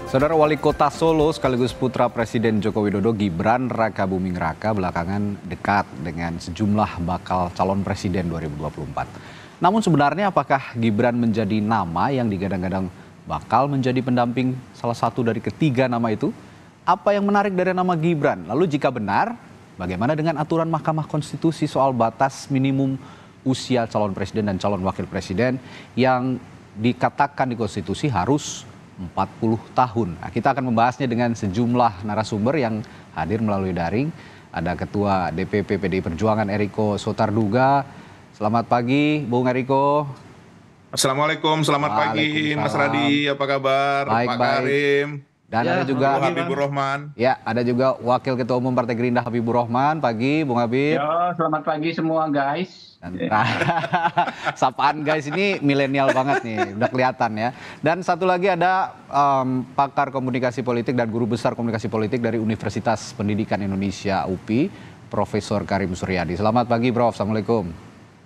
Saudara Wali Kota Solo sekaligus putra Presiden Joko Widodo Gibran Rakabuming Raka belakangan dekat dengan sejumlah bakal calon presiden 2024. Namun sebenarnya apakah Gibran menjadi nama yang digadang-gadang bakal menjadi pendamping salah satu dari ketiga nama itu? Apa yang menarik dari nama Gibran? Lalu jika benar, bagaimana dengan aturan Mahkamah Konstitusi soal batas minimum usia calon presiden dan calon wakil presiden yang dikatakan di konstitusi harus 40 tahun. Nah, kita akan membahasnya dengan sejumlah narasumber yang hadir melalui daring. Ada Ketua DPP PDI Perjuangan Eriko Sotarduga. Selamat pagi, Bung Eriko. Assalamualaikum, selamat pagi Mas Radi, apa kabar? Baik, Pak baik. Karim. Dan ada juga Habibur Rahman. Ya, ada juga Wakil Ketua Umum Partai Gerindra Habibur Rahman. Pagi, Bung Habib. Yo, selamat pagi semua guys. Sapaan guys ini milenial banget nih, udah kelihatan ya. Dan satu lagi ada pakar komunikasi politik dan guru besar komunikasi politik dari Universitas Pendidikan Indonesia UPI, Profesor Karim Suryadi. Selamat pagi, Prof. Assalamualaikum.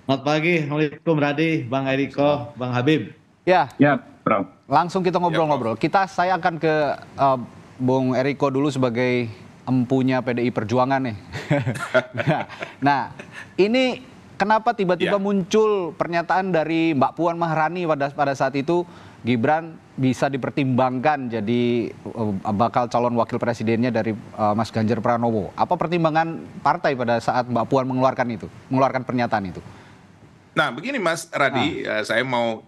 Selamat pagi, Assalamualaikum Radi, Bang Eriko, Bang Habib. Ya, Prof. langsung kita ngobrol-ngobrol. Saya akan ke Bung Eriko dulu sebagai empunya PDI Perjuangan nih. Nah, ini kenapa tiba-tiba muncul pernyataan dari Mbak Puan Maharani pada saat itu Gibran bisa dipertimbangkan jadi bakal calon wakil presidennya dari Mas Ganjar Pranowo. Apa pertimbangan partai pada saat Mbak Puan mengeluarkan pernyataan itu? Nah, begini Mas Radi,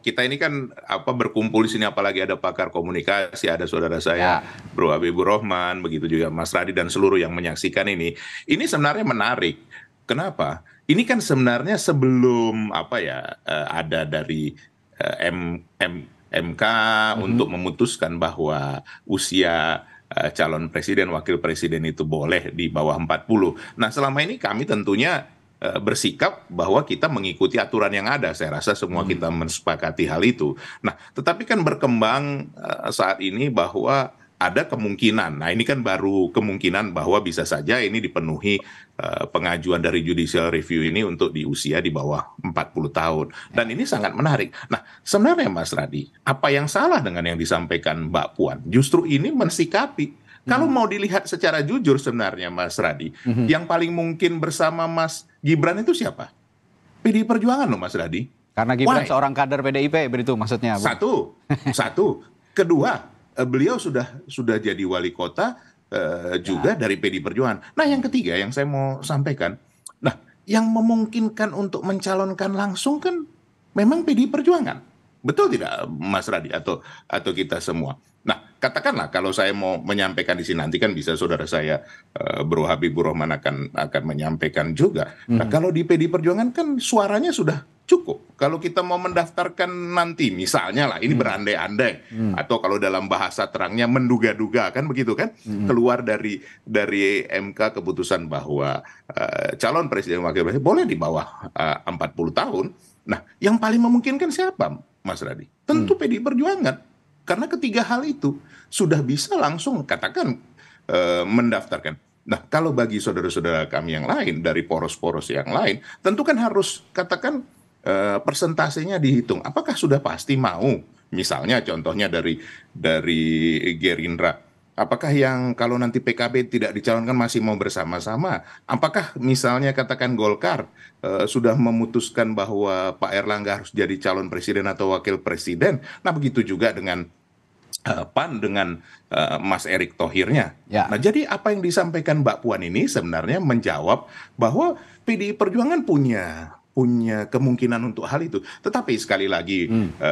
kita ini kan berkumpul di sini, apalagi ada pakar komunikasi, ada saudara saya Bro Habibur Rahman, begitu juga Mas Radi dan seluruh yang menyaksikan ini. Ini sebenarnya menarik. Kenapa? Ini kan sebenarnya sebelum ada dari MK untuk memutuskan bahwa usia calon presiden, wakil presiden itu boleh di bawah 40. Nah, selama ini kami tentunya bersikap bahwa kita mengikuti aturan yang ada. Saya rasa semua kita mensepakati hal itu. Nah, tetapi kan berkembang saat ini bahwa ada kemungkinan, nah ini kan baru kemungkinan bahwa bisa saja ini dipenuhi pengajuan dari judicial review ini untuk di usia di bawah 40 tahun. Dan ini sangat menarik. Nah, sebenarnya Mas Radi, apa yang salah dengan yang disampaikan Mbak Puan? Justru ini mensikapi. Kalau mau dilihat secara jujur sebenarnya Mas Radi, yang paling mungkin bersama Mas Gibran itu siapa? PDI Perjuangan loh Mas Radi. Karena Gibran seorang kader PDIP, begitu maksudnya. Satu. Kedua, beliau sudah jadi wali kota juga dari PDI Perjuangan. Nah, yang ketiga yang saya mau sampaikan, nah yang memungkinkan untuk mencalonkan langsung kan memang PDI Perjuangan. Betul tidak Mas Radi atau kita semua? Nah, katakanlah kalau saya mau menyampaikan di sini, nanti kan bisa saudara saya Bro Habibur Rahman akan menyampaikan juga. Nah, kalau di PDI Perjuangan kan suaranya sudah cukup. Kalau kita mau mendaftarkan nanti misalnya lah, ini berandai-andai, atau kalau dalam bahasa terangnya menduga-duga kan begitu kan, keluar dari MK keputusan bahwa calon presiden wakil presiden boleh di bawah 40 tahun. Nah, yang paling memungkinkan siapa Mas Radi? Tentu PDI Perjuangan. Karena ketiga hal itu sudah bisa langsung katakan mendaftarkan. Nah, kalau bagi saudara-saudara kami yang lain dari poros-poros yang lain, tentu kan harus katakan persentasenya dihitung. Apakah sudah pasti mau? Misalnya contohnya dari Gerindra. Apakah yang kalau nanti PKB tidak dicalonkan masih mau bersama-sama? Apakah misalnya katakan Golkar sudah memutuskan bahwa Pak Erlangga harus jadi calon presiden atau wakil presiden? Nah, begitu juga dengan PAN dengan Mas Erick Thohirnya. Nah, jadi apa yang disampaikan Mbak Puan ini sebenarnya menjawab bahwa PDI Perjuangan punya kemungkinan untuk hal itu. Tetapi sekali lagi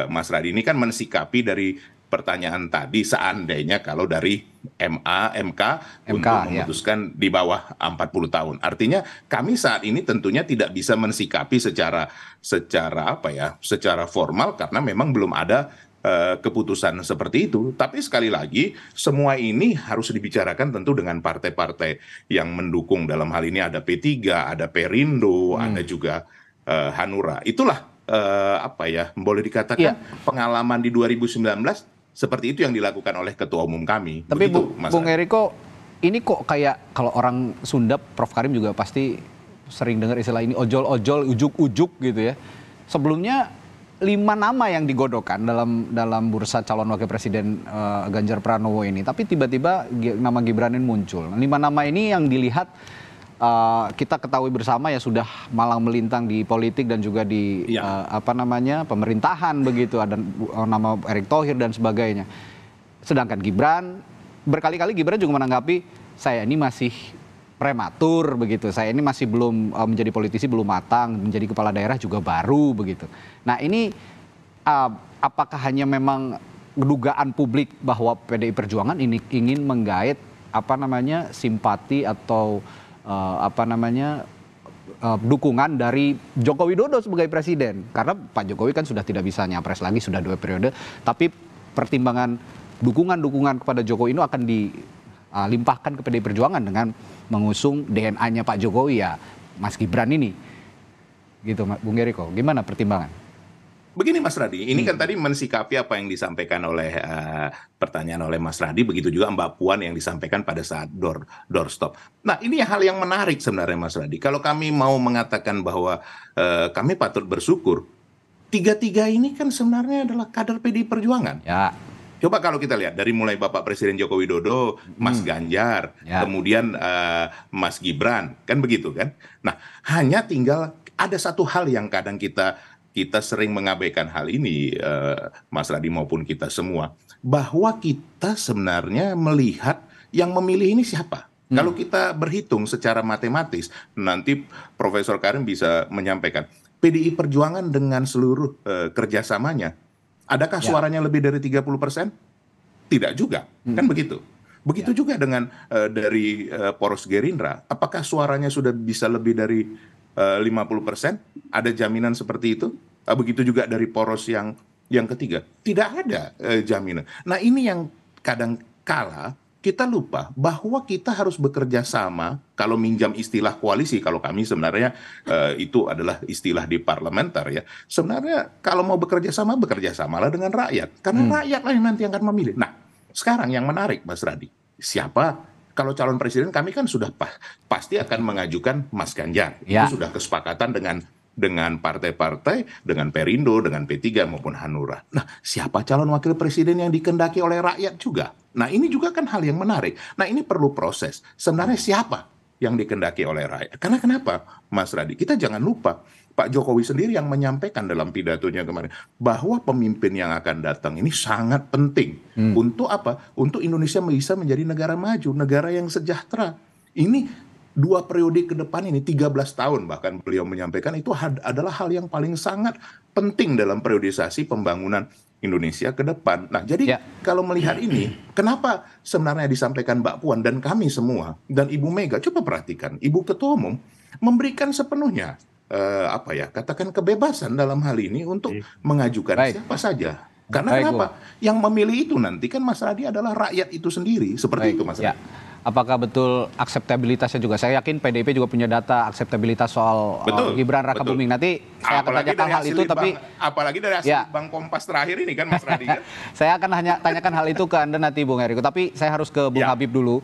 Mas Radi, ini kan mensikapi dari pertanyaan tadi, seandainya kalau dari MK untuk memutuskan di bawah 40 tahun. Artinya kami saat ini tentunya tidak bisa mensikapi secara formal karena memang belum ada keputusan seperti itu. Tapi sekali lagi semua ini harus dibicarakan tentu dengan partai-partai yang mendukung. Dalam hal ini ada P3, ada Perindo, ada juga Hanura. Itulah boleh dikatakan pengalaman di 2019 seperti itu yang dilakukan oleh ketua umum kami. Tapi Bung Eriko, ini kok kayak kalau orang Sunda, Prof Karim juga pasti sering dengar istilah ini ojol-ojol, ujuk-ujuk gitu ya. Sebelumnya 5 nama yang digodokkan dalam bursa calon wakil presiden Ganjar Pranowo ini, tapi tiba-tiba nama Gibran ini muncul. 5 nama ini yang dilihat kita ketahui bersama ya sudah malang melintang di politik dan juga di pemerintahan begitu, ada nama Erick Thohir dan sebagainya. Sedangkan Gibran berkali-kali juga menanggapi saya ini masih prematur begitu. Saya ini masih belum menjadi politisi, belum matang, menjadi kepala daerah juga baru begitu. Nah ini apakah hanya memang dugaan publik bahwa PDI Perjuangan ini ingin menggait simpati atau dukungan dari Joko Widodo sebagai presiden? Karena Pak Jokowi kan sudah tidak bisa nyapres lagi, sudah 2 periode. Tapi pertimbangan dukungan kepada Jokowi ini akan dilimpahkan ke PDI Perjuangan dengan mengusung DNA-nya Pak Jokowi ya Mas Gibran ini. Gitu Bung Eriko, gimana pertimbangan? Begini Mas Radi, ini kan tadi mensikapi apa yang disampaikan oleh pertanyaan oleh Mas Radi, begitu juga Mbak Puan yang disampaikan pada saat doorstop. Nah ini hal yang menarik sebenarnya Mas Radi. Kalau kami mau mengatakan bahwa kami patut bersyukur, tiga-tiga ini kan sebenarnya adalah kader PDI Perjuangan. Ya. Coba kalau kita lihat dari mulai Bapak Presiden Joko Widodo, Mas Ganjar, kemudian Mas Gibran, kan begitu kan? Nah, hanya tinggal ada satu hal yang kadang kita sering mengabaikan hal ini, Mas Radi maupun kita semua, bahwa kita sebenarnya melihat yang memilih ini siapa. Kalau kita berhitung secara matematis, nanti Profesor Karim bisa menyampaikan, PDI Perjuangan dengan seluruh kerjasamanya, adakah suaranya lebih dari 30%? Tidak juga, kan begitu. Begitu juga dengan dari poros Gerindra, apakah suaranya sudah bisa lebih dari 50%? Ada jaminan seperti itu? Begitu juga dari poros yang ketiga, tidak ada jaminan. Nah ini yang kadang kala kita lupa bahwa kita harus bekerja sama. Kalau minjam istilah koalisi, kalau kami sebenarnya itu adalah istilah di parlementer ya. Sebenarnya kalau mau bekerja samalah dengan rakyat. Karena rakyatlah yang nanti akan memilih. Nah, sekarang yang menarik Mas Radi, siapa? Kalau calon presiden kami kan sudah pasti akan mengajukan Mas Ganjar. Ya. Itu sudah kesepakatan dengan partai-partai, dengan Perindo, dengan P3 maupun Hanura. Nah, siapa calon wakil presiden yang dikehendaki oleh rakyat juga? Nah, ini juga kan hal yang menarik. Nah, ini perlu proses. Sebenarnya siapa yang dikehendaki oleh rakyat? Karena kenapa, Mas Radi? Kita jangan lupa, Pak Jokowi sendiri yang menyampaikan dalam pidatonya kemarin, bahwa pemimpin yang akan datang ini sangat penting. Untuk apa? Untuk Indonesia bisa menjadi negara maju, negara yang sejahtera. Ini 2 periode ke depan ini, 13 tahun bahkan beliau menyampaikan itu adalah hal yang paling sangat penting dalam periodisasi pembangunan Indonesia ke depan. Nah jadi kalau melihat ini, kenapa sebenarnya disampaikan Mbak Puan dan kami semua, dan Ibu Mega, coba perhatikan, Ibu Ketua Umum memberikan sepenuhnya, katakan kebebasan dalam hal ini untuk mengajukan siapa saja. Karena kenapa? Yang memilih itu nanti kan Mas Radi adalah rakyat itu sendiri, seperti itu Mas Radi. Apakah betul akseptabilitasnya juga? Saya yakin PDIP juga punya data akseptabilitas soal Gibran Raka Buming. Nanti saya akan tanyakan hal itu, tapi apalagi dari hasil Bang Kompas terakhir ini kan Mas Radi kan? Saya akan tanyakan hal itu ke Anda nanti Bung Eriko. Tapi saya harus ke Bung Habib dulu.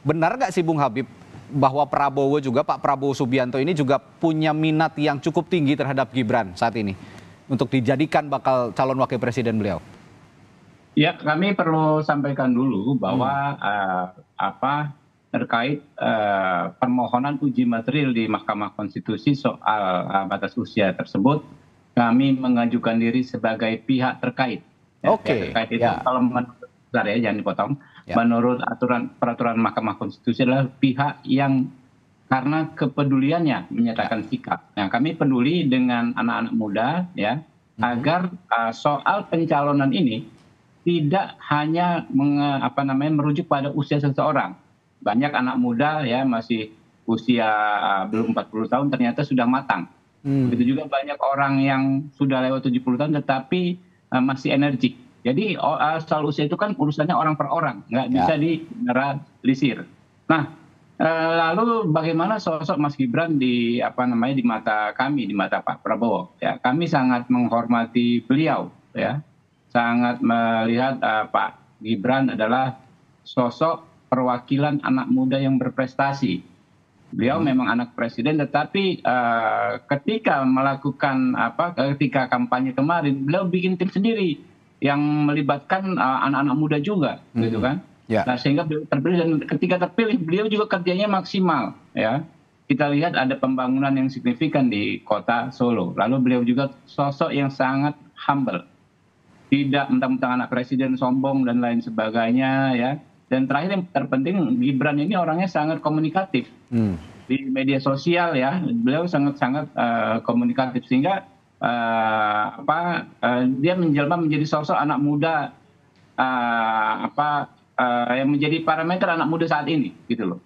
Benar nggak sih Bung Habib bahwa Pak Prabowo Subianto ini juga punya minat yang cukup tinggi terhadap Gibran saat ini untuk dijadikan bakal calon wakil presiden beliau? Ya, kami perlu sampaikan dulu bahwa terkait permohonan uji material di Mahkamah Konstitusi soal batas usia tersebut, kami mengajukan diri sebagai pihak terkait. Oke. Terkait itu kalau menurut jangan dipotong. Menurut peraturan Mahkamah Konstitusi adalah pihak yang karena kepeduliannya menyatakan sikap. Nah, kami peduli dengan anak-anak muda ya, agar soal pencalonan ini tidak hanya merujuk pada usia seseorang. Banyak anak muda ya masih usia belum 40 tahun ternyata sudah matang. Begitu juga banyak orang yang sudah lewat 70 tahun tetapi masih energik. Jadi soal usia itu kan urusannya orang per orang, nggak bisa digeneralisir. Nah, lalu bagaimana sosok Mas Gibran di mata kami, di mata Pak Prabowo? Ya, kami sangat menghormati beliau ya. Sangat melihat Pak Gibran adalah sosok perwakilan anak muda yang berprestasi. Beliau memang anak presiden, tetapi ketika melakukan ketika kampanye kemarin, beliau bikin tim sendiri yang melibatkan anak-anak muda juga, gitu kan? Ya. Nah, sehingga beliau terpilih, dan ketika terpilih, beliau juga kerjanya maksimal, ya. Kita lihat ada pembangunan yang signifikan di kota Solo. Lalu beliau juga sosok yang sangat humble, tidak mentang-mentang anak presiden sombong dan lain sebagainya, ya. Dan terakhir yang terpenting, Gibran ini orangnya sangat komunikatif di media sosial, ya. Beliau sangat-sangat komunikatif, sehingga dia menjelma menjadi sosok anak muda yang menjadi parameter anak muda saat ini, gitu loh.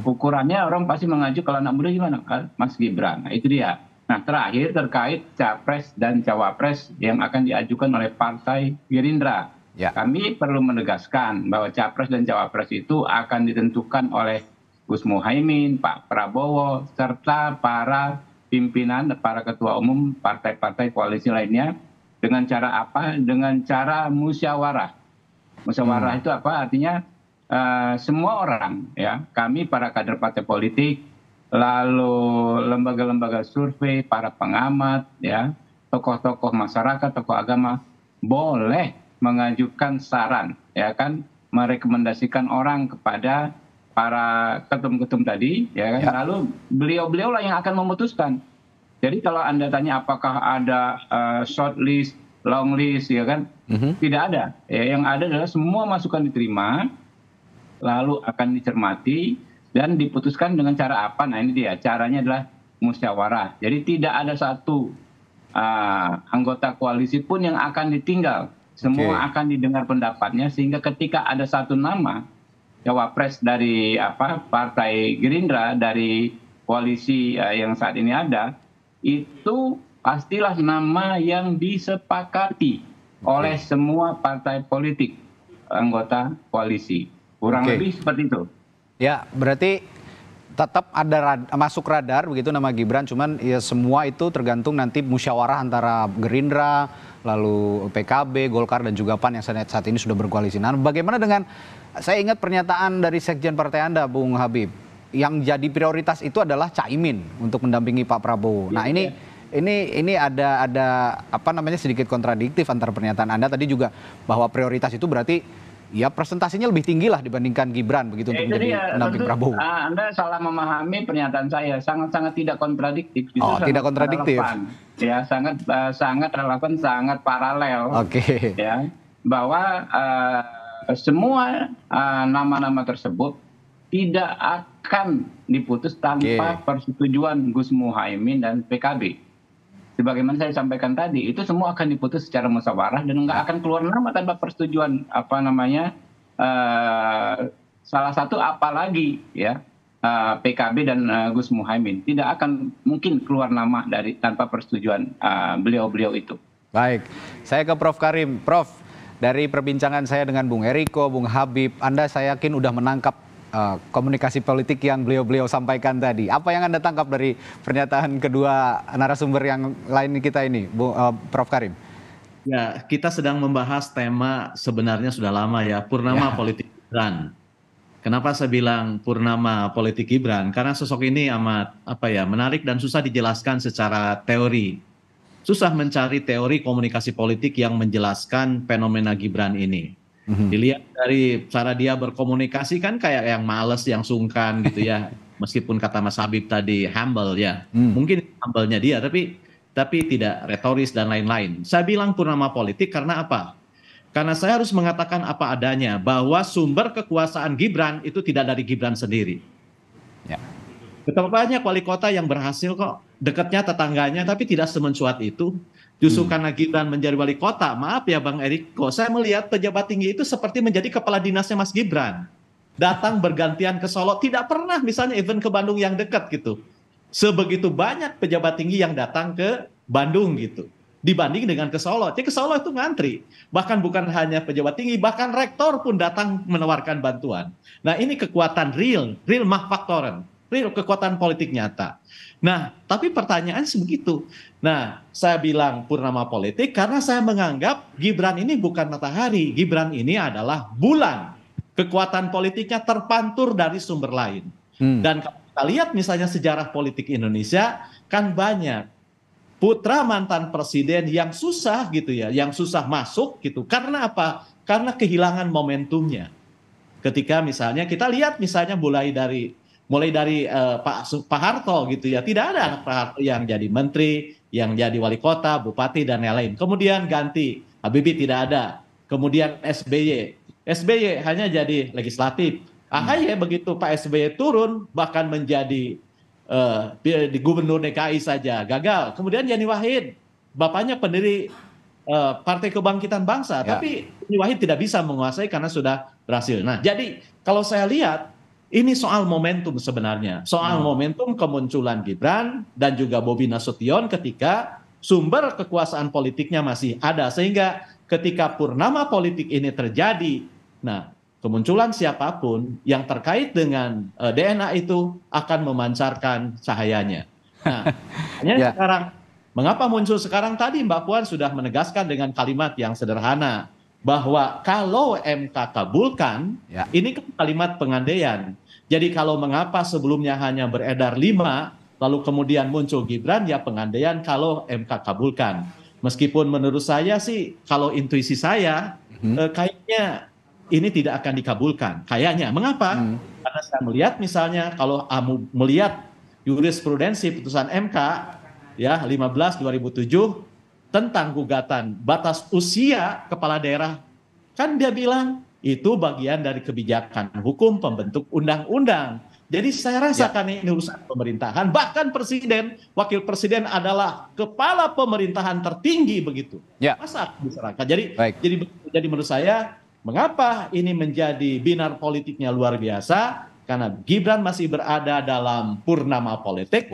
Ukurannya orang pasti mengacu kalau anak muda gimana, Mas Gibran. Nah, itu dia. Nah, terakhir terkait capres dan cawapres yang akan diajukan oleh Partai Gerindra. Ya. Kami perlu menegaskan bahwa capres dan cawapres itu akan ditentukan oleh Gus Muhaimin, Pak Prabowo, serta para pimpinan, para ketua umum partai-partai koalisi lainnya. Dengan cara apa? Dengan cara musyawarah. Musyawarah itu apa? Artinya semua orang, ya, kami para kader partai politik, lalu lembaga-lembaga survei, para pengamat, ya, tokoh-tokoh masyarakat, tokoh agama, boleh mengajukan saran, ya kan, merekomendasikan orang kepada para ketum-ketum tadi, ya kan, lalu beliau-beliau lah yang akan memutuskan. Jadi kalau Anda tanya apakah ada short list, long list, ya kan, tidak ada. Ya, yang ada adalah semua masukan diterima, lalu akan dicermati dan diputuskan dengan cara apa. Nah, ini dia, caranya adalah musyawarah. Jadi tidak ada satu anggota koalisi pun yang akan ditinggal. Semua akan didengar pendapatnya, sehingga ketika ada satu nama cawapres dari Partai Gerindra, dari koalisi yang saat ini ada, itu pastilah nama yang disepakati oleh semua partai politik anggota koalisi. Kurang lebih seperti itu. Ya, berarti tetap ada masuk radar begitu nama Gibran, cuman ya semua itu tergantung nanti musyawarah antara Gerindra, lalu PKB, Golkar dan juga PAN yang saat ini sudah berkoalisi. Nah, bagaimana dengan, saya ingat pernyataan dari Sekjen Partai Anda, Bung Habib, yang jadi prioritas itu adalah Caimin untuk mendampingi Pak Prabowo. Nah, ini ada sedikit kontradiktif antara pernyataan Anda tadi juga, bahwa prioritas itu berarti ya presentasinya lebih tinggi lah dibandingkan Gibran begitu untuk menjadi pendamping Prabowo. Anda salah memahami pernyataan saya, sangat-sangat tidak kontradiktif. Tidak kontradiktif. Relevan. Ya, sangat relevan, sangat paralel. Ya, bahwa semua nama-nama tersebut tidak akan diputus tanpa persetujuan Gus Muhaimin dan PKB. Sebagaimana saya sampaikan tadi, itu semua akan diputus secara musyawarah dan nggak akan keluar nama tanpa persetujuan salah satu apalagi, ya, PKB dan Gus Muhaimin. Tidak akan mungkin keluar nama tanpa persetujuan beliau-beliau itu. Baik, saya ke Prof Karim. Prof, dari perbincangan saya dengan Bung Eriko, Bung Habib, Anda saya yakin udah menangkap komunikasi politik yang beliau-beliau sampaikan tadi. Apa yang Anda tangkap dari pernyataan kedua narasumber yang lain kita ini, Prof Karim? Ya, kita sedang membahas tema sebenarnya sudah lama ya, purnama politik Gibran. Kenapa saya bilang purnama politik Gibran? Karena sosok ini amat menarik dan susah dijelaskan secara teori. Susah mencari teori komunikasi politik yang menjelaskan fenomena Gibran ini. Dilihat dari cara dia berkomunikasi kan kayak yang males, yang sungkan gitu ya. Meskipun kata Mas Habib tadi humble ya. Mungkin humble-nya dia tapi tidak retoris dan lain-lain. Saya bilang purnama politik karena apa? Karena saya harus mengatakan apa adanya, bahwa sumber kekuasaan Gibran itu tidak dari Gibran sendiri. Ya. Betapa banyak wali kota yang berhasil kok, dekatnya tetangganya, tapi tidak semencuat itu. Justru karena Gibran menjadi wali kota, maaf ya Bang Eriko, saya melihat pejabat tinggi itu seperti menjadi kepala dinasnya Mas Gibran. Datang bergantian ke Solo, tidak pernah misalnya event ke Bandung yang dekat gitu. Sebegitu banyak pejabat tinggi yang datang ke Bandung gitu. Dibanding dengan ke Solo. Jadi ke Solo itu ngantri. Bahkan bukan hanya pejabat tinggi, bahkan rektor pun datang menawarkan bantuan. Nah ini kekuatan real mahfaktoren. Real kekuatan politik nyata. Nah, tapi pertanyaan sebegitu. Nah, saya bilang purnama politik karena saya menganggap Gibran ini bukan matahari. Gibran ini adalah bulan. Kekuatan politiknya terpantur dari sumber lain. Dan kalau kita lihat misalnya sejarah politik Indonesia, kan banyak putra mantan presiden yang susah gitu ya, yang susah masuk gitu. Karena apa? Karena kehilangan momentumnya. Ketika misalnya kita lihat misalnya mulai dari Pak Harto gitu ya, tidak ada anak Pak Harto yang jadi menteri, yang jadi wali kota, bupati dan lain-lain. Kemudian ganti, Habibie tidak ada. Kemudian SBY hanya jadi legislatif. AHY begitu Pak SBY turun bahkan menjadi di gubernur DKI saja gagal. Kemudian Yani Wahid, bapaknya pendiri Partai Kebangkitan Bangsa, tapi Yani Wahid tidak bisa menguasai karena sudah berhasil. Nah, jadi kalau saya lihat ini soal momentum sebenarnya, soal momentum kemunculan Gibran dan juga Bobi Nasution ketika sumber kekuasaan politiknya masih ada, sehingga ketika purnama politik ini terjadi, nah kemunculan siapapun yang terkait dengan DNA itu akan memancarkan cahayanya. Nah, hanya sekarang, mengapa muncul sekarang tadi Mbak Puan sudah menegaskan dengan kalimat yang sederhana, bahwa kalau MK kabulkan, ini kan kalimat pengandaian. Jadi kalau mengapa sebelumnya hanya beredar 5, lalu kemudian muncul Gibran, ya pengandaian kalau MK kabulkan. Meskipun menurut saya sih, kalau intuisi saya, kayaknya ini tidak akan dikabulkan. Kayaknya. Mengapa? Karena saya melihat misalnya kalau melihat jurisprudensi putusan MK ya 15/2007 tentang gugatan batas usia kepala daerah, kan dia bilang itu bagian dari kebijakan hukum pembentuk undang-undang. Jadi saya rasakan ini urusan pemerintahan, bahkan presiden, wakil presiden adalah kepala pemerintahan tertinggi begitu. Masa masyarakat. Jadi menurut saya, mengapa ini menjadi binar politiknya luar biasa? Karena Gibran masih berada dalam purnama politik.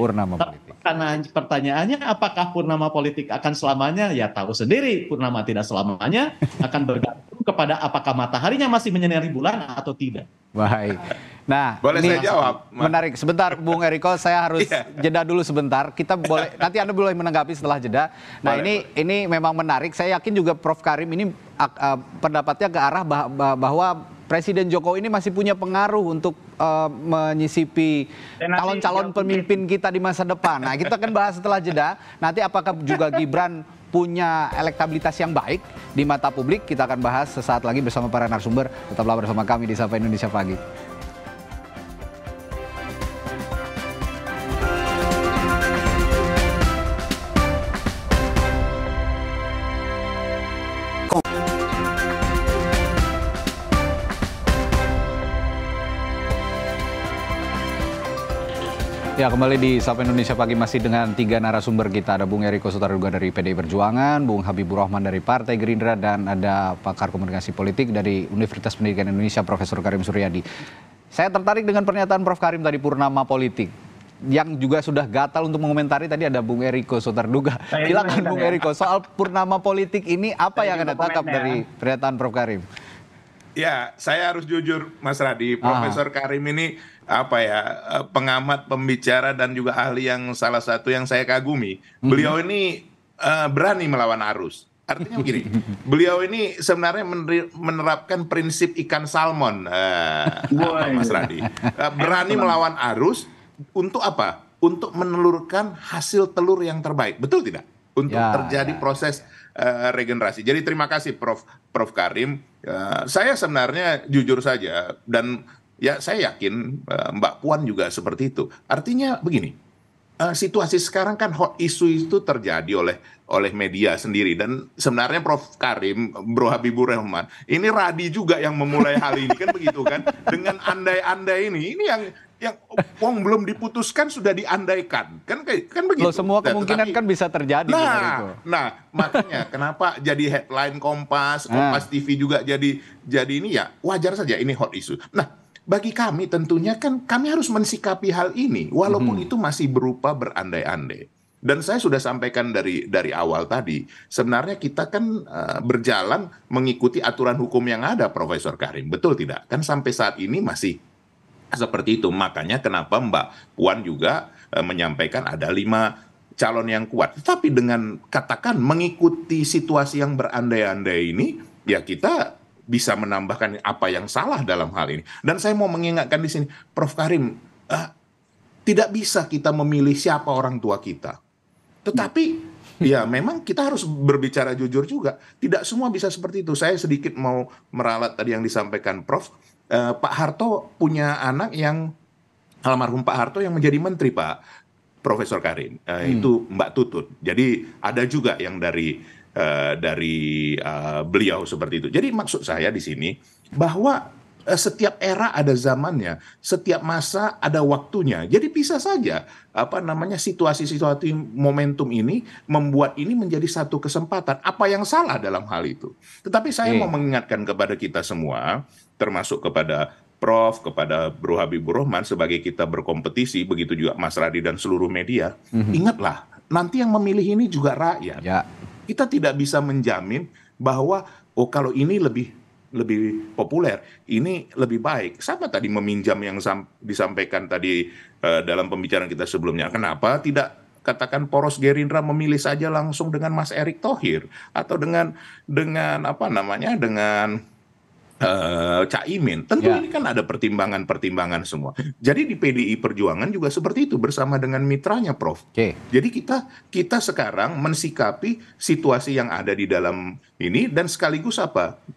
Karena pertanyaannya, apakah purnama politik akan selamanya? Ya tahu sendiri, purnama tidak selamanya, akan bergantung kepada apakah mataharinya masih menyinari bulan atau tidak. Baik. Nah, boleh ini saya jawab? Menarik. Sebentar, Bung Eriko, saya harus jeda dulu sebentar. Kita boleh, nanti Anda boleh menanggapi setelah jeda. Nah, ini memang menarik. Saya yakin juga Prof Karim ini pendapatnya ke arah bahwa Presiden Jokowi ini masih punya pengaruh untuk menyisipi calon-calon pemimpin kita di masa depan. Nah, kita akan bahas setelah jeda. Nanti apakah juga Gibran punya elektabilitas yang baik di mata publik? Kita akan bahas sesaat lagi bersama para narasumber. Tetaplah bersama kami di Sapa Indonesia Pagi. Ya, kembali di Sapa Indonesia Pagi masih dengan 3 narasumber kita. Ada Bung Eriko Sotarduga dari PDI Perjuangan, Bung Habibur Rahman dari Partai Gerindra, dan ada pakar komunikasi politik dari Universitas Pendidikan Indonesia, Profesor Karim Suryadi. Saya tertarik dengan pernyataan Prof Karim tadi, purnama politik. Yang juga sudah gatal untuk mengomentari tadi ada Bung Eriko Sotarduga. Silakan Bung Eriko, soal purnama politik ini apa yang Anda tangkap dari pernyataan Prof Karim? Ya, saya harus jujur Mas Radi, Profesor Karim ini pengamat, pembicara, dan juga ahli yang salah satu yang saya kagumi. Beliau ini berani melawan arus. Artinya begini, beliau ini sebenarnya menerapkan prinsip ikan salmon, Mas Radi. Berani melawan arus untuk apa? Untuk menelurkan hasil telur yang terbaik. Betul tidak? Untuk terjadi proses regenerasi. Jadi terima kasih Prof Karim. Saya sebenarnya jujur saja, dan ya saya yakin Mbak Puan juga seperti itu. Artinya begini, situasi sekarang kan hot issue itu terjadi oleh media sendiri, dan sebenarnya Prof Karim, Bro Habibur Rahman, ini Radi juga yang memulai hal ini kan begitu kan, dengan andai-andai ini yang uang belum diputuskan sudah diandaikan kan begitu. Loh, semua kemungkinan kan bisa terjadi. Nah makanya kenapa jadi headline Kompas TV juga jadi ini, ya wajar saja ini hot issue. Nah, bagi kami tentunya kan kami harus mensikapi hal ini walaupun itu masih berupa berandai-andai. Dan saya sudah sampaikan dari awal tadi, sebenarnya kita kan berjalan mengikuti aturan hukum yang ada, Profesor Karim. Betul tidak? Kan sampai saat ini masih seperti itu. Makanya kenapa Mbak Puan juga menyampaikan ada 5 calon yang kuat. Tapi dengan katakan mengikuti situasi yang berandai-andai ini, ya kita bisa menambahkan apa yang salah dalam hal ini. Dan saya mau mengingatkan di sini, Prof Karim, tidak bisa kita memilih siapa orang tua kita. Tetapi ya memang kita harus berbicara jujur juga. Tidak semua bisa seperti itu. Saya sedikit mau meralat tadi yang disampaikan Prof. Pak Harto punya anak yang almarhum Pak Harto yang menjadi menteri, Pak Profesor Karim. Itu Mbak Tutut. Jadi ada juga yang dari beliau seperti itu. Jadi maksud saya di sini bahwa setiap era ada zamannya, setiap masa ada waktunya. Jadi bisa saja situasi-situasi momentum ini membuat ini menjadi satu kesempatan. Apa yang salah dalam hal itu? Tetapi saya mau mengingatkan kepada kita semua, termasuk kepada Prof, kepada Bro Habibur Rahman sebagai kita berkompetisi, begitu juga Mas Radi dan seluruh media. Ingatlah, nanti yang memilih ini juga rakyat. Ya. Kita tidak bisa menjamin bahwa kalau ini lebih populer, ini lebih baik. Sama tadi meminjam yang disampaikan tadi dalam pembicaraan kita sebelumnya. Kenapa tidak katakan poros Gerindra memilih saja langsung dengan Mas Erick Thohir atau dengan Caimin? Tentu ini kan ada pertimbangan-pertimbangan semua. Jadi di PDI Perjuangan juga seperti itu bersama dengan mitranya, Prof. Jadi kita sekarang mensikapi situasi yang ada di dalam ini dan sekaligus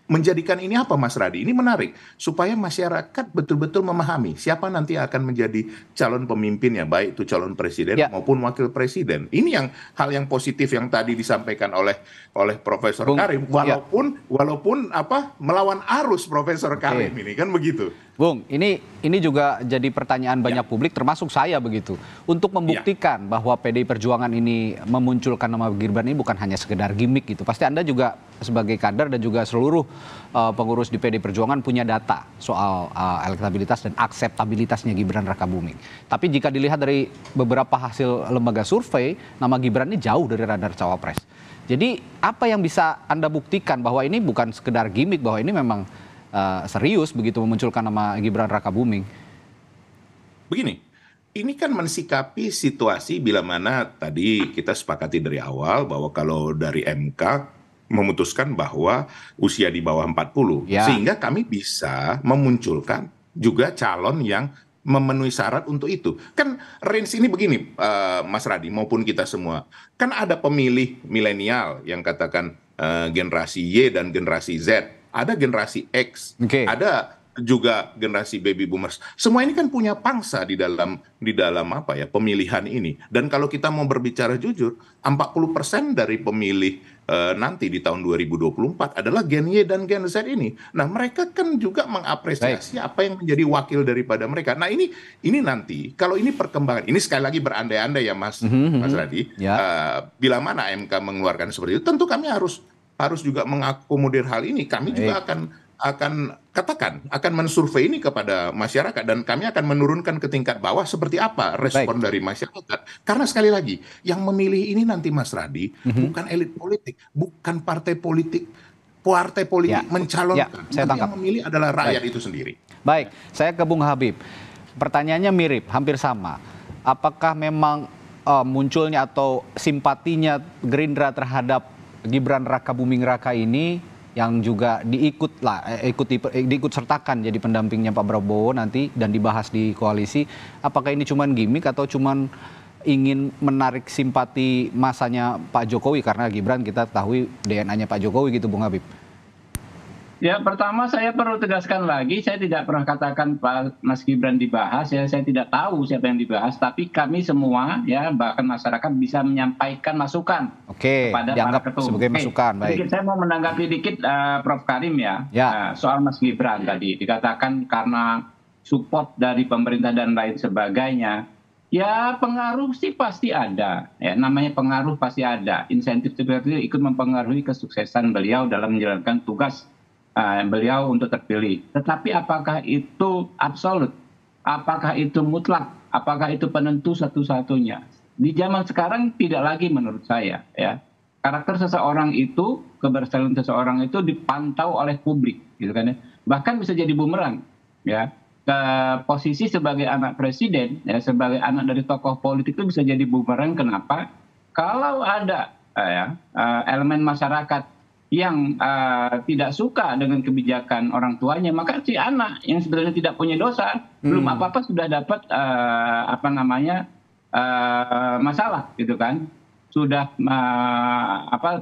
menjadikan ini Mas Radi? Ini menarik supaya masyarakat betul-betul memahami siapa nanti akan menjadi calon pemimpinnya, baik itu calon presiden maupun wakil presiden. Ini hal yang positif yang tadi disampaikan oleh Profesor Karim, walaupun melawan arus Profesor Karim ini kan begitu. Bung, ini juga jadi pertanyaan banyak publik, termasuk saya begitu. Untuk membuktikan bahwa PDI Perjuangan ini memunculkan nama Gibran ini bukan hanya sekedar gimmick gitu. Pasti Anda juga sebagai kader dan juga seluruh pengurus di PDI Perjuangan punya data soal elektabilitas dan akseptabilitasnya Gibran Rakabuming. Tapi jika dilihat dari beberapa hasil lembaga survei, nama Gibran ini jauh dari radar cawapres. Jadi apa yang bisa Anda buktikan bahwa ini bukan sekedar gimmick, bahwa ini memang serius begitu memunculkan nama Gibran Rakabuming? Begini, ini kan mensikapi situasi bila mana tadi kita sepakati dari awal bahwa kalau dari MK memutuskan bahwa usia di bawah 40, sehingga kami bisa memunculkan juga calon yang memenuhi syarat untuk itu. Kan range ini begini, Mas Radi maupun kita semua. Kan ada pemilih milenial yang katakan generasi Y dan generasi Z. Ada generasi X, ada juga generasi baby boomers. Semua ini kan punya pangsa di dalam pemilihan ini. Dan kalau kita mau berbicara jujur, 40% dari pemilih nanti di tahun 2024 adalah Gen Y dan Gen Z ini. Nah, mereka kan juga mengapresiasi apa yang menjadi wakil daripada mereka. Nah, ini nanti kalau ini perkembangan, ini sekali lagi berandai-andai ya Mas Radi. Bila mana MK mengeluarkan seperti itu, tentu kami harus juga mengakomodir hal ini. Kami juga akan mensurvei ini kepada masyarakat dan kami akan menurunkan ke tingkat bawah seperti apa respon dari masyarakat. Karena sekali lagi, yang memilih ini nanti Mas Radi bukan elit politik, bukan partai politik mencalonkan. Yang memilih adalah rakyat itu sendiri. Baik, saya ke Bung Habib. Pertanyaannya mirip, hampir sama. Apakah memang munculnya atau simpatinya Gerindra terhadap Gibran Rakabuming Raka ini yang juga diikut sertakan jadi pendampingnya Pak Prabowo nanti dan dibahas di koalisi, apakah ini cuman gimmick atau cuman ingin menarik simpati masanya Pak Jokowi, karena Gibran kita ketahui DNA-nya Pak Jokowi gitu, Bung Habib? Ya, pertama saya perlu tegaskan lagi, saya tidak pernah katakan Pak Mas Gibran dibahas, ya saya tidak tahu siapa yang dibahas, tapi kami semua ya bahkan masyarakat bisa menyampaikan masukan kepada para ketua. Sebagai masukan, baik. Saya mau menanggapi dikit Prof Karim soal Mas Gibran tadi dikatakan karena support dari pemerintah dan lain sebagainya. Ya pengaruh sih pasti ada, ya namanya pengaruh pasti ada. Insentif seperti itu ikut mempengaruhi kesuksesan beliau dalam menjalankan tugas beliau untuk terpilih. Tetapi apakah itu absolut? Apakah itu mutlak? Apakah itu penentu satu-satunya? Di zaman sekarang tidak lagi menurut saya. Ya, karakter seseorang itu, keberhasilan seseorang itu dipantau oleh publik, gitu kan ya. Bahkan bisa jadi bumerang, ya. Posisi sebagai anak presiden, ya, sebagai anak dari tokoh politik itu bisa jadi bumerang. Kenapa? Kalau ada elemen masyarakat yang tidak suka dengan kebijakan orang tuanya, maka si anak yang sebetulnya tidak punya dosa, belum apa-apa sudah dapat masalah gitu kan, sudah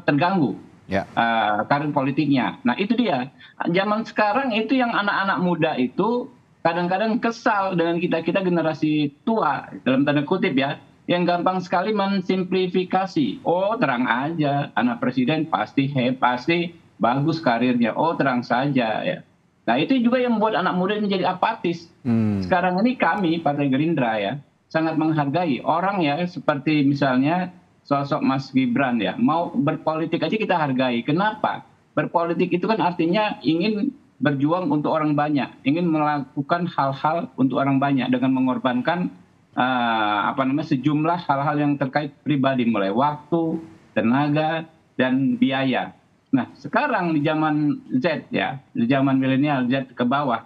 terganggu karir politiknya. Nah itu dia, zaman sekarang itu yang anak-anak muda itu kadang-kadang kesal dengan kita generasi tua dalam tanda kutip ya, yang gampang sekali mensimplifikasi. Oh terang aja, anak presiden pasti bagus karirnya. Oh terang saja ya. Nah itu juga yang membuat anak muda menjadi apatis. Sekarang ini kami Partai Gerindra ya sangat menghargai orang ya seperti misalnya sosok Mas Gibran ya, mau berpolitik aja kita hargai. Kenapa? Berpolitik itu kan artinya ingin berjuang untuk orang banyak, ingin melakukan hal-hal untuk orang banyak dengan mengorbankan sejumlah hal-hal yang terkait pribadi, mulai waktu, tenaga, dan biaya. Nah, sekarang di zaman Z ya, di zaman milenial Z ke bawah,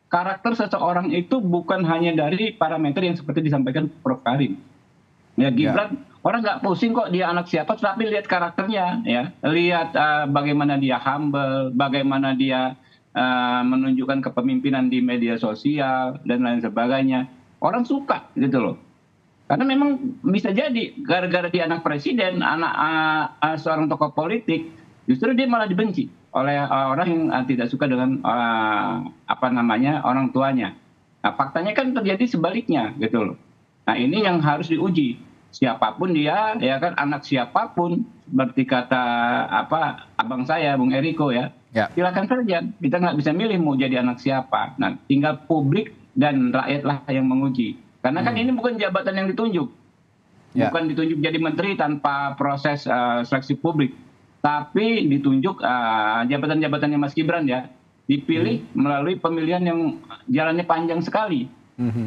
karakter seseorang itu bukan hanya dari parameter yang seperti disampaikan Prof. Karim. Ya Gibran, orang nggak pusing kok dia anak siapa, tapi lihat karakternya ya, lihat bagaimana dia humble, bagaimana dia menunjukkan kepemimpinan di media sosial dan lain sebagainya. Orang suka gitu loh. Karena memang bisa jadi gara-gara dia anak presiden, anak seorang tokoh politik, justru dia malah dibenci oleh orang yang tidak suka dengan orang tuanya. Nah, faktanya kan terjadi sebaliknya gitu loh. Nah, ini yang harus diuji. Siapapun dia, ya kan, anak siapapun, seperti kata abang saya, Bung Eriko ya, silakan saja. Kita nggak bisa milih mau jadi anak siapa. Nah, tinggal publik dan rakyatlah yang menguji. Karena kan ini bukan jabatan yang ditunjuk. Bukan ditunjuk jadi menteri tanpa proses seleksi publik. Tapi ditunjuk jabatan-jabatannya Mas Gibran ya, dipilih melalui pemilihan yang jalannya panjang sekali.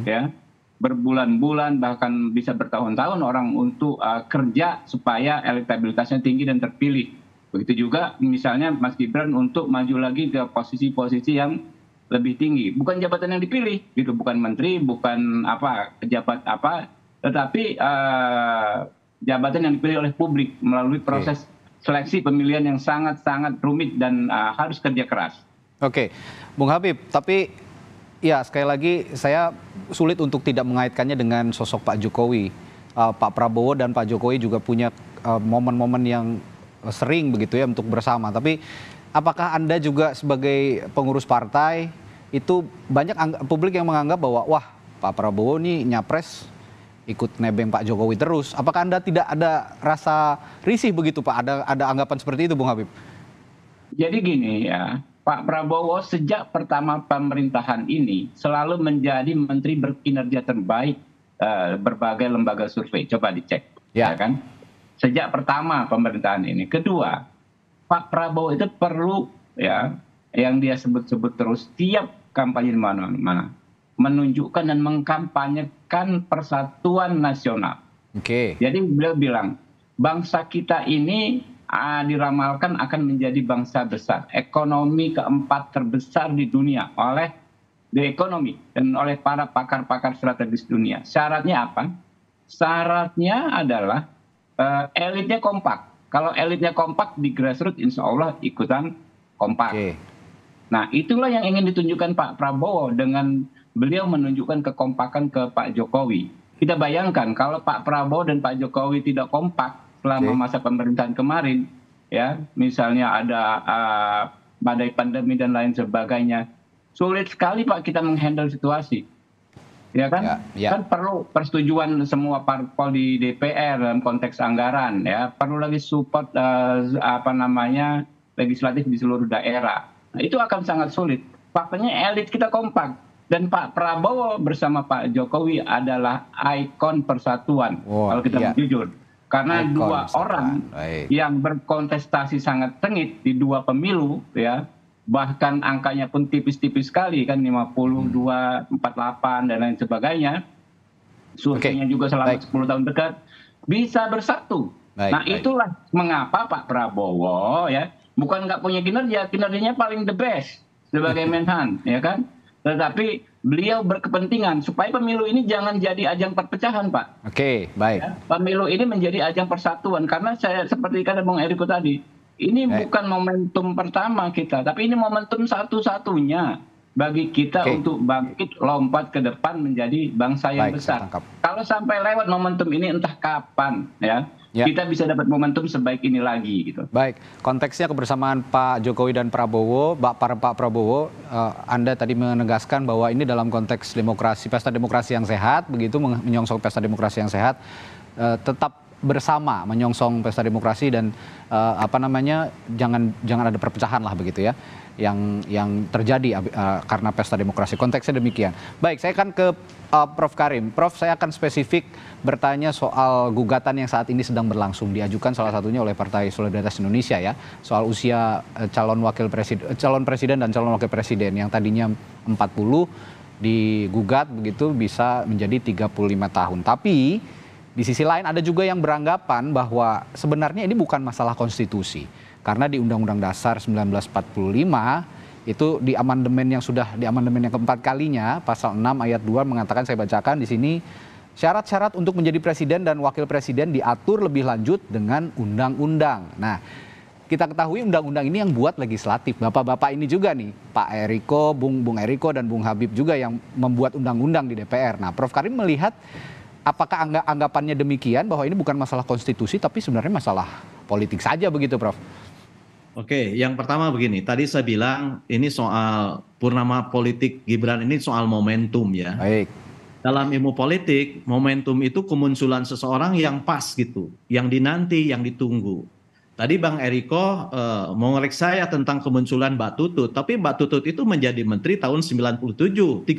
Ya, berbulan-bulan bahkan bisa bertahun-tahun orang untuk kerja supaya elektabilitasnya tinggi dan terpilih. Begitu juga misalnya Mas Gibran untuk maju lagi ke posisi-posisi yang lebih tinggi, bukan jabatan yang dipilih gitu, bukan menteri, bukan pejabat tetapi jabatan yang dipilih oleh publik melalui proses seleksi pemilihan yang sangat-sangat rumit dan harus kerja keras. Oke, Bung Habib, tapi ya sekali lagi saya sulit untuk tidak mengaitkannya dengan sosok Pak Jokowi. Pak Prabowo dan Pak Jokowi juga punya momen-momen yang sering begitu ya untuk bersama, tapi apakah Anda juga sebagai pengurus partai itu banyak publik yang menganggap bahwa wah Pak Prabowo ini nyapres ikut nebeng Pak Jokowi terus. Apakah Anda tidak ada rasa risih begitu Pak? Ada anggapan seperti itu Bung Habib? Jadi gini ya, Pak Prabowo sejak pertama pemerintahan ini selalu menjadi menteri berkinerja terbaik berbagai lembaga survei. Coba dicek, ya kan? Sejak pertama pemerintahan ini. Kedua, Pak Prabowo itu perlu ya yang dia sebut-sebut terus tiap kampanye di mana-mana menunjukkan dan mengkampanyekan persatuan nasional. Jadi beliau bilang bangsa kita ini diramalkan akan menjadi bangsa besar, ekonomi keempat terbesar di dunia oleh The Economy dan oleh para pakar-pakar strategis dunia. Syaratnya apa? Syaratnya adalah elitnya kompak. Kalau elitnya kompak di grassroots, insya Allah ikutan kompak. Nah, itulah yang ingin ditunjukkan Pak Prabowo dengan beliau menunjukkan kekompakan ke Pak Jokowi. Kita bayangkan kalau Pak Prabowo dan Pak Jokowi tidak kompak selama masa pemerintahan kemarin, ya, misalnya ada badai pandemi dan lain sebagainya, sulit sekali Pak kita menghandle situasi. Ya kan? Kan perlu persetujuan semua parpol di DPR dalam konteks anggaran, ya. Perlu lagi support legislatif di seluruh daerah. Nah, itu akan sangat sulit. Faktanya elit kita kompak dan Pak Prabowo bersama Pak Jokowi adalah ikon persatuan. Kalau kita mau jujur. Karena dua orang yang berkontestasi sangat sengit di dua pemilu, ya. Bahkan angkanya pun tipis-tipis sekali kan 52, 48 dan lain sebagainya. Surveinya juga selama 10 tahun dekat bisa bersatu. Nah, itulah mengapa Pak Prabowo ya bukan nggak punya kinerja, kinerjanya paling the best sebagai Menhan, ya kan? Tetapi beliau berkepentingan supaya pemilu ini jangan jadi ajang perpecahan, Pak. Baik. Ya, pemilu ini menjadi ajang persatuan karena saya seperti kata Bung Eriko tadi, ini bukan momentum pertama kita, tapi ini momentum satu-satunya bagi kita untuk bangkit, lompat ke depan menjadi bangsa yang besar. Kalau sampai lewat momentum ini entah kapan kita bisa dapat momentum sebaik ini lagi gitu. Baik, konteksnya kebersamaan Pak Jokowi dan Prabowo, Pak Prabowo, Anda tadi menegaskan bahwa ini dalam konteks demokrasi, pesta demokrasi yang sehat, begitu menyongsong pesta demokrasi yang sehat, tetap bersama menyongsong pesta demokrasi dan jangan ada perpecahan lah begitu ya yang terjadi karena pesta demokrasi. Konteksnya demikian. Baik, saya akan ke Prof. Karim. Prof, saya akan spesifik bertanya soal gugatan yang saat ini sedang berlangsung, diajukan salah satunya oleh Partai Solidaritas Indonesia ya, soal usia calon presiden dan calon wakil presiden yang tadinya 40 digugat begitu bisa menjadi 35 tahun. Tapi di sisi lain ada juga yang beranggapan bahwa sebenarnya ini bukan masalah konstitusi. Karena di Undang-Undang Dasar 1945 itu di amandemen yang keempat kalinya, pasal 6 ayat 2 mengatakan, saya bacakan di sini, syarat-syarat untuk menjadi presiden dan wakil presiden diatur lebih lanjut dengan undang-undang. Nah, kita ketahui undang-undang ini yang buat legislatif. Bapak-bapak ini juga nih, Pak Eriko, Bung Eriko dan Bung Habib juga yang membuat undang-undang di DPR. Nah, Prof. Karim melihat apakah anggapannya demikian bahwa ini bukan masalah konstitusi tapi sebenarnya masalah politik saja begitu, Prof? Oke, yang pertama begini, tadi saya bilang ini soal purnama politik Gibran, ini soal momentum ya. Baik. Dalam ilmu politik, momentum itu kemunculan seseorang yang pas gitu, yang dinanti, yang ditunggu. Tadi Bang Eriko mengoreksi saya tentang kemunculan Mbak Tutut, tapi Mbak Tutut itu menjadi menteri tahun 97, 32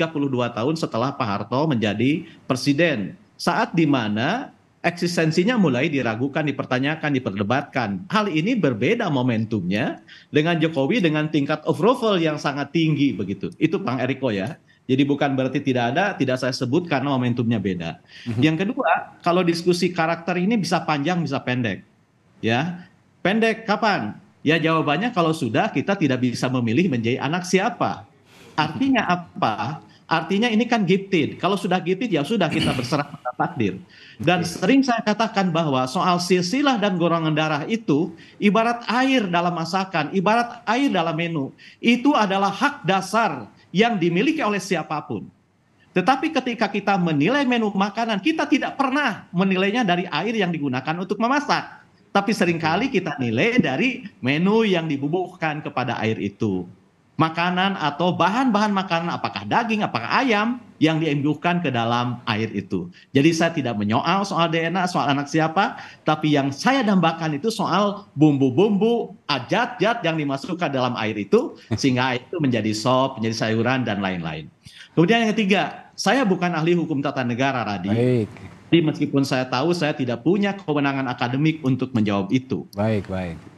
tahun setelah Pak Harto menjadi presiden. Saat di mana eksistensinya mulai diragukan, dipertanyakan, diperdebatkan. Hal ini berbeda momentumnya dengan Jokowi dengan tingkat approval yang sangat tinggi begitu. Itu Bang Eriko ya. Jadi bukan berarti tidak saya sebut karena momentumnya beda. Yang kedua, kalau diskusi karakter ini bisa panjang, bisa pendek. Ya, pendek kapan? Ya jawabannya kalau sudah kita tidak bisa memilih menjadi anak siapa. Artinya apa? Artinya ini kan gifted. Kalau sudah gifted ya sudah kita berserah pada takdir. Dan sering saya katakan bahwa soal silsilah dan golongan darah itu ibarat air dalam masakan, ibarat air dalam menu. Itu adalah hak dasar yang dimiliki oleh siapapun. Tetapi ketika kita menilai menu makanan, kita tidak pernah menilainya dari air yang digunakan untuk memasak. Tapi seringkali kita nilai dari menu yang dibubuhkan kepada air itu. Makanan atau bahan-bahan makanan, apakah daging, apakah ayam yang diimbuhkan ke dalam air itu. Jadi saya tidak menyoal soal DNA, soal anak siapa, tapi yang saya dambakan itu soal bumbu-bumbu, zat-zat yang dimasukkan dalam air itu, sehingga air itu menjadi sop, menjadi sayuran, dan lain-lain. Kemudian yang ketiga, saya bukan ahli hukum tata negara, Radi. Baik. Jadi meskipun saya tahu saya tidak punya kewenangan akademik untuk menjawab itu. Baik.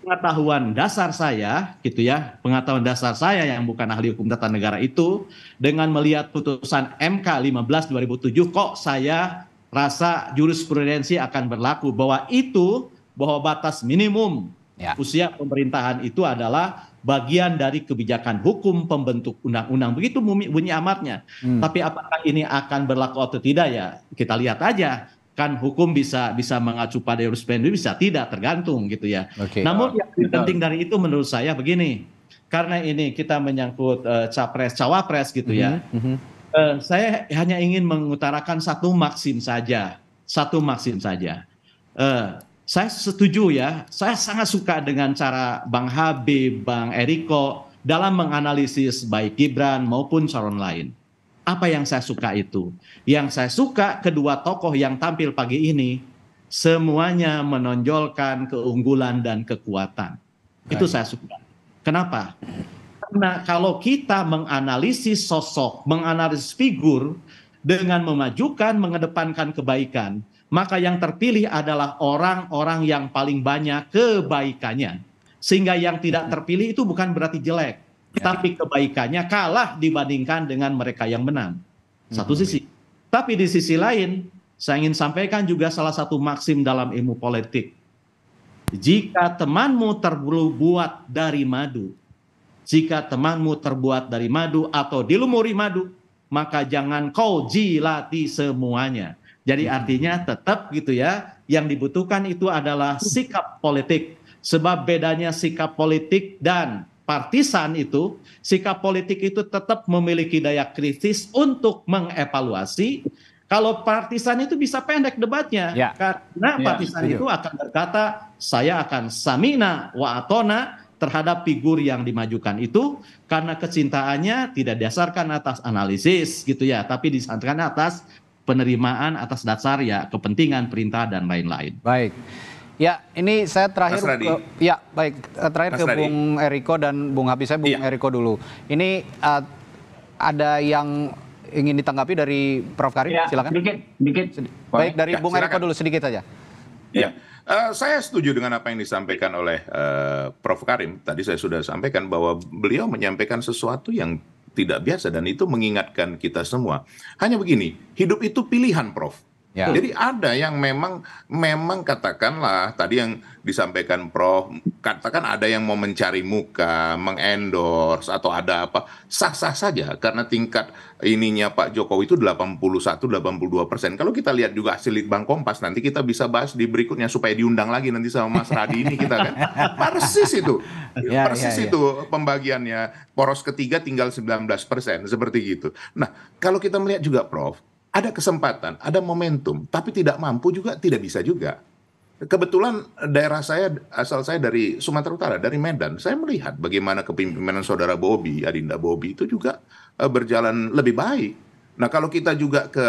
Pengetahuan dasar saya, gitu ya, pengetahuan dasar saya yang bukan ahli hukum tata negara itu, dengan melihat putusan MK 15 2007, kok saya rasa jurisprudensi akan berlaku bahwa batas minimum usia pemerintahan itu adalah bagian dari kebijakan hukum pembentuk undang-undang. Begitu bunyi amarnya. Tapi apakah ini akan berlaku atau tidak ya kita lihat aja. Kan hukum bisa mengacu pada jurisprudensi, bisa tidak, tergantung gitu ya. Namun yang lebih penting dari itu menurut saya begini. Karena ini kita menyangkut capres-cawapres gitu ya. Saya hanya ingin mengutarakan satu maksim saja. Saya setuju ya, saya sangat suka dengan cara Bang Habib, Bang Eriko dalam menganalisis baik Gibran maupun calon lain. Apa yang saya suka itu? Yang saya suka kedua tokoh yang tampil pagi ini, semuanya menonjolkan keunggulan dan kekuatan. Itu saya suka. Kenapa? Karena kalau kita menganalisis sosok, menganalisis figur dengan memajukan, mengedepankan kebaikan, maka yang terpilih adalah orang-orang yang paling banyak kebaikannya. Sehingga yang tidak terpilih itu bukan berarti jelek, tapi kebaikannya kalah dibandingkan dengan mereka yang menang. Satu sisi. Tapi di sisi lain, saya ingin sampaikan juga salah satu maksim dalam ilmu politik. Jika temanmu terbuat dari madu, atau dilumuri madu, maka jangan kau jilati semuanya. Jadi artinya tetap gitu ya, yang dibutuhkan itu adalah sikap politik Sebab bedanya sikap politik dan partisan itu, sikap politik itu tetap memiliki daya kritis untuk mengevaluasi. Kalau partisan itu bisa pendek debatnya, Ya. karena Ya, partisan itu akan berkata, saya akan samina wa atona terhadap figur yang dimajukan itu, karena kecintaannya tidak didasarkan atas analisis gitu ya, tapi disandarkan atas penerimaan atas dasar ya kepentingan, perintah dan lain-lain. Baik. Ya, ini saya terakhir Mas Radi. ya, baik, terakhir Mas ke Radi. Bung Eriko dan Bung Habib. Saya Bung Iya. Eriko dulu. Ini ada yang ingin ditanggapi dari Prof Karim, Ya, silakan. sedikit. Baik, dari Ya, Bung Eriko silakan. dulu sedikit saja. Ya, saya setuju dengan apa yang disampaikan oleh Prof. Karim. Tadi saya sudah sampaikan bahwa beliau menyampaikan sesuatu yang tidak biasa dan itu mengingatkan kita semua. Hanya begini, hidup itu pilihan, Prof. Ya. Jadi ada yang memang katakanlah tadi yang disampaikan Prof, katakan ada yang mau mencari muka, mengendorse atau ada apa, sah-sah saja karena tingkat ininya Pak Jokowi itu 81-82%. Kalau kita lihat juga hasil Litbang Kompas, nanti kita bisa bahas di berikutnya supaya diundang lagi nanti sama Mas Radi ini kita kan. Persis itu. Ya, Persis ya, ya. itu pembagiannya. Poros ketiga tinggal 19%, seperti gitu. Nah, kalau kita melihat juga Prof, ada kesempatan, ada momentum, tapi tidak mampu juga, tidak bisa juga. Kebetulan daerah saya, asal saya dari Sumatera Utara, dari Medan, saya melihat bagaimana kepemimpinan saudara Bobi, Adinda Bobi itu juga berjalan lebih baik. Nah, kalau kita juga ke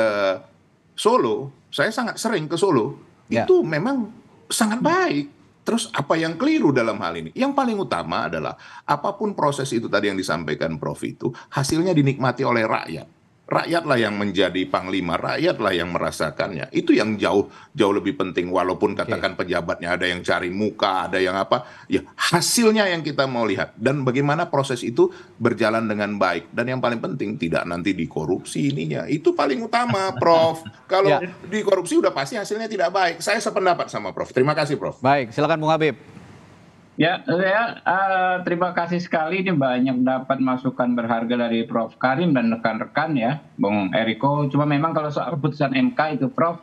Solo, saya sangat sering ke Solo, Ya. itu memang sangat baik. Terus apa yang keliru dalam hal ini? Yang paling utama adalah apapun proses itu tadi yang disampaikan Prof itu, hasilnya dinikmati oleh rakyat. Rakyatlah yang menjadi panglima, rakyatlah yang merasakannya. Itu yang jauh lebih penting. Walaupun katakan pejabatnya ada yang cari muka, ada yang apa, ya hasilnya yang kita mau lihat. Dan bagaimana proses itu berjalan dengan baik. Dan yang paling penting tidak nanti dikorupsi ininya. Itu paling utama, Prof. Kalau Ya. dikorupsi udah pasti hasilnya tidak baik. Saya sependapat sama Prof. Terima kasih, Prof. Baik, silakan Bung Habib. Ya, saya terima kasih sekali, ini banyak dapat masukan berharga dari Prof. Karim dan rekan-rekan ya, Bung Eriko. Cuma memang kalau soal keputusan MK itu, Prof,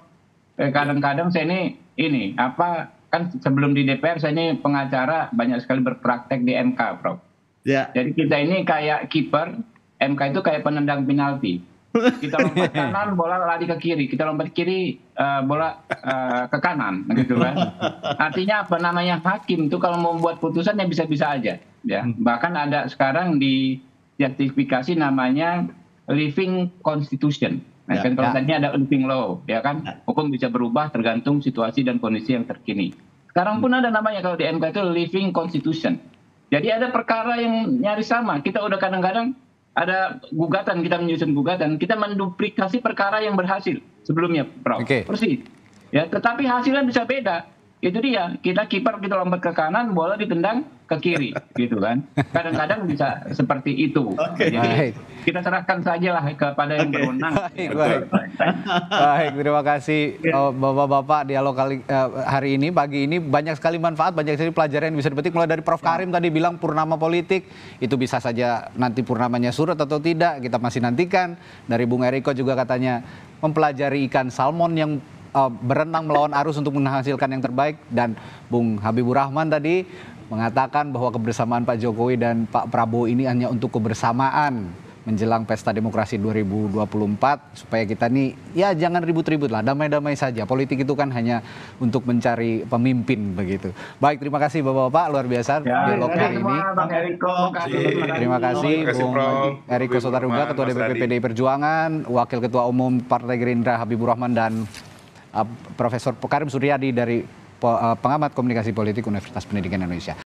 kadang-kadang saya ini apa kan sebelum di DPR saya ini pengacara banyak sekali berpraktek di MK, Prof. Ya. Jadi kita ini kayak kiper, MK itu kayak penendang penalti. Kita lompat kanan, bola lari ke kiri. Kita lompat kiri, bola ke kanan, gitu kan. Artinya apa namanya hakim itu kalau mau membuat putusan ya bisa-bisa aja. Ya, bahkan ada sekarang di sertifikasi namanya living constitution. Nah, Ya, kan kalau ya. tadinya ada living law, ya kan. Hukum bisa berubah tergantung situasi dan kondisi yang terkini. Sekarang pun ada namanya kalau di MK itu living constitution. Jadi ada perkara yang nyaris sama. Kita udah kadang-kadang ada gugatan, kita menyusun gugatan, kita menduplikasi perkara yang berhasil sebelumnya, Prof. Oke. Persis. Ya, tetapi hasilnya bisa beda. Itu dia, kita kiper kita lompat ke kanan, bola ditendang ke kiri, gitu kan. Kadang-kadang bisa seperti itu. Oke. Jadi Baik. kita serahkan sajalah kepada yang berwenang. Baik. Baik, terima kasih Bapak-bapak dialog hari ini, pagi ini banyak sekali manfaat, banyak sekali pelajaran yang bisa dipetik mulai dari Prof. Karim tadi bilang purnama politik, itu bisa saja nanti purnamanya surut atau tidak, kita masih nantikan. Dari Bung Eriko juga katanya mempelajari ikan salmon yang berenang melawan arus untuk menghasilkan yang terbaik, dan Bung Habibur Rahman tadi mengatakan bahwa kebersamaan Pak Jokowi dan Pak Prabowo ini hanya untuk kebersamaan menjelang pesta demokrasi 2024, supaya kita nih ya jangan ribut-ribut lah, damai-damai saja. Politik itu kan hanya untuk mencari pemimpin begitu. Baik, terima kasih Bapak-bapak, luar biasa Ya, dialog hari ini. Bang Eriko, Terima kasih Bung Eriko Sotarduga, Ketua DPP PDI Perjuangan, Wakil Ketua Umum Partai Gerindra Habibur Rahman, dan Profesor Karim Suryadi dari pengamat komunikasi politik Universitas Pendidikan Indonesia.